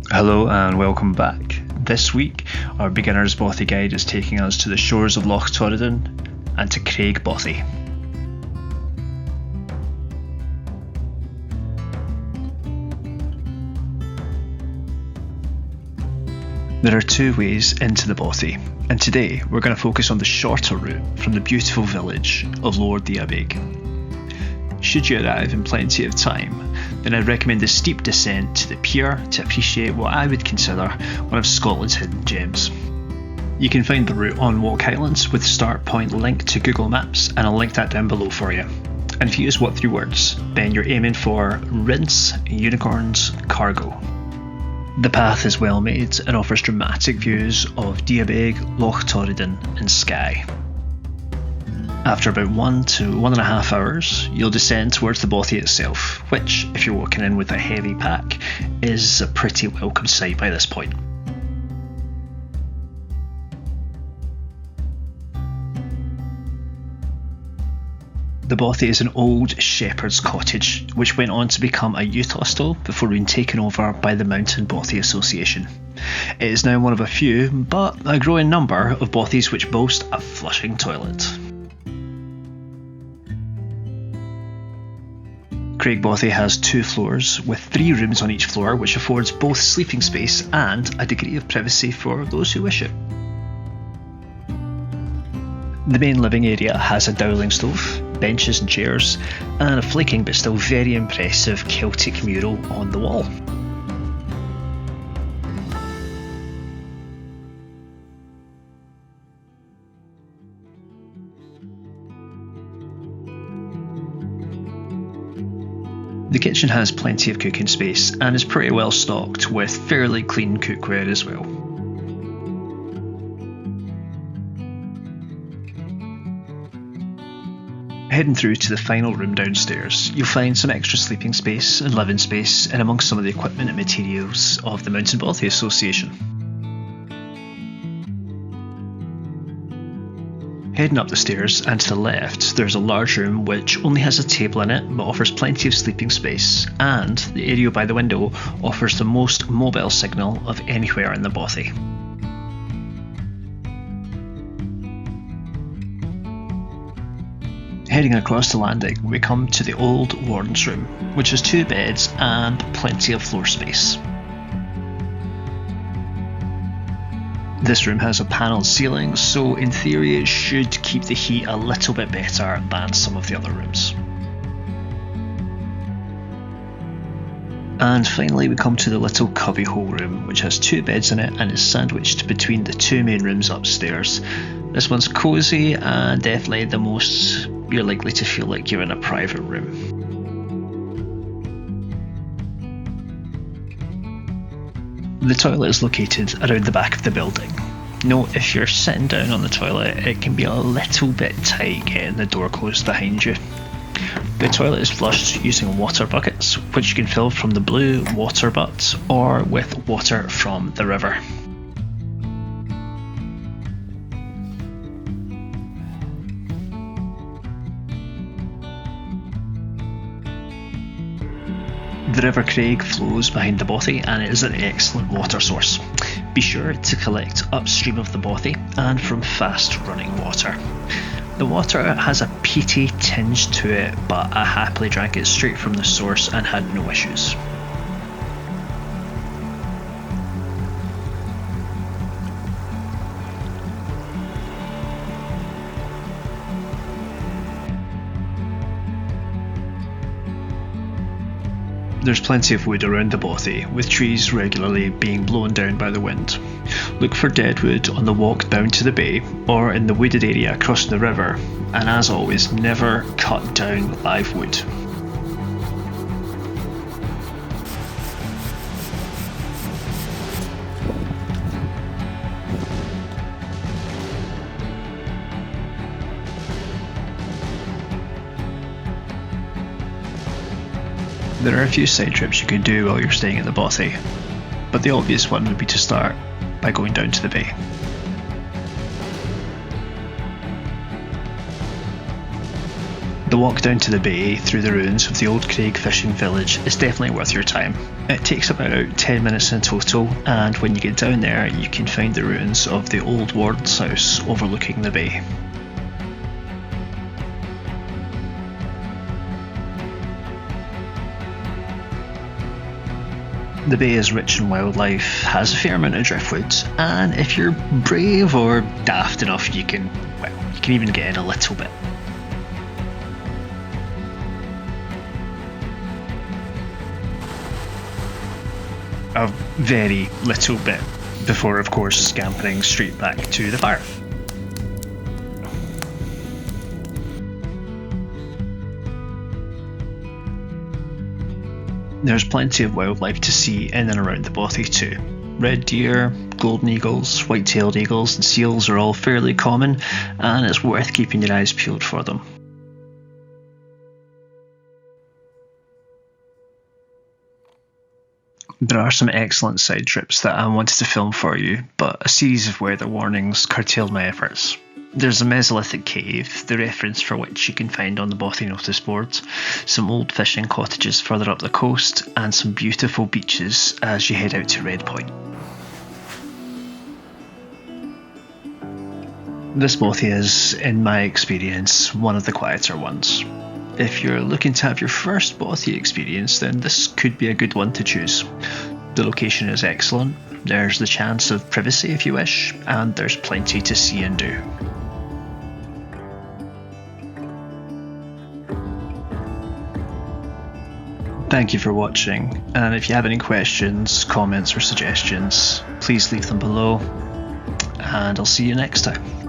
Hello and welcome back. This week, our beginner's Bothy guide is taking us to the shores of Loch Torridon and to Craig Bothy. There are two ways into the Bothy, and today we're going to focus on the shorter route from the beautiful village of Lower Diabeg. Should you arrive in plenty of time, then I'd recommend the steep descent to the pier to appreciate what I would consider one of Scotland's hidden gems. You can find the route on Walk Highlands with start point linked to Google Maps, and I'll link that down below for you. And if you use what three words, then you're aiming for rinse, unicorns, cargo. The path is well made and offers dramatic views of Diabeg, Loch Torridon and Skye. After about 1 to 1.5 hours, you'll descend towards the Bothy itself, which, if you're walking in with a heavy pack, is a pretty welcome sight by this point. The Bothy is an old shepherd's cottage, which went on to become a youth hostel before being taken over by the Mountain Bothy Association. It is now one of a few, but a growing number, of Bothys which boast a flushing toilet. Craig Bothy has 2 floors, with 3 rooms on each floor, which affords both sleeping space and a degree of privacy for those who wish it. The main living area has a dowling stove, benches and chairs, and a flaking but still very impressive Celtic mural on the wall. The kitchen has plenty of cooking space and is pretty well stocked with fairly clean cookware as well. Heading through to the final room downstairs, you'll find some extra sleeping space and living space in amongst some of the equipment and materials of the Mountain Bothy Association. Heading up the stairs and to the left, there's a large room which only has a table in it but offers plenty of sleeping space, and the area by the window offers the most mobile signal of anywhere in the Bothy. Heading across the landing, we come to the old warden's room, which has 2 beds and plenty of floor space. This room has a panelled ceiling, so in theory it should keep the heat a little bit better than some of the other rooms. And finally we come to the little cubbyhole room, which has 2 beds in it and is sandwiched between the 2 main rooms upstairs. This one's cosy and definitely the most you're likely to feel like you're in a private room. The toilet is located around the back of the building. Note, if you're sitting down on the toilet, it can be a little bit tight getting the door closed behind you. The toilet is flushed using water buckets, which you can fill from the blue water butt or with water from the river. The River Craig flows behind the Bothy and it is an excellent water source. Be sure to collect upstream of the Bothy and from fast running water. The water has a peaty tinge to it, but I happily drank it straight from the source and had no issues. There's plenty of wood around the Bothy, with trees regularly being blown down by the wind. Look for deadwood on the walk down to the bay or in the wooded area across the river, and as always, never cut down live wood. There are a few side trips you could do while you're staying at the Bothy, but the obvious one would be to start by going down to the bay. The walk down to the bay through the ruins of the old Craig fishing village is definitely worth your time. It takes about 10 minutes in total, and when you get down there you can find the ruins of the old warden's house overlooking the bay. The bay is rich in wildlife, has a fair amount of driftwood, and if you're brave or daft enough you can even get in a little bit. A very little bit, before of course scampering straight back to the fire. There's plenty of wildlife to see in and around the Bothy too. Red deer, golden eagles, white-tailed eagles and seals are all fairly common, and it's worth keeping your eyes peeled for them. There are some excellent side trips that I wanted to film for you, but a series of weather warnings curtailed my efforts. There's a Mesolithic cave, the reference for which you can find on the Bothy notice boards, some old fishing cottages further up the coast, and some beautiful beaches as you head out to Red Point. This Bothy is, in my experience, one of the quieter ones. If you're looking to have your first Bothy experience, then this could be a good one to choose. The location is excellent, there's the chance of privacy if you wish, and there's plenty to see and do. Thank you for watching, and if you have any questions, comments or suggestions, please leave them below, and I'll see you next time.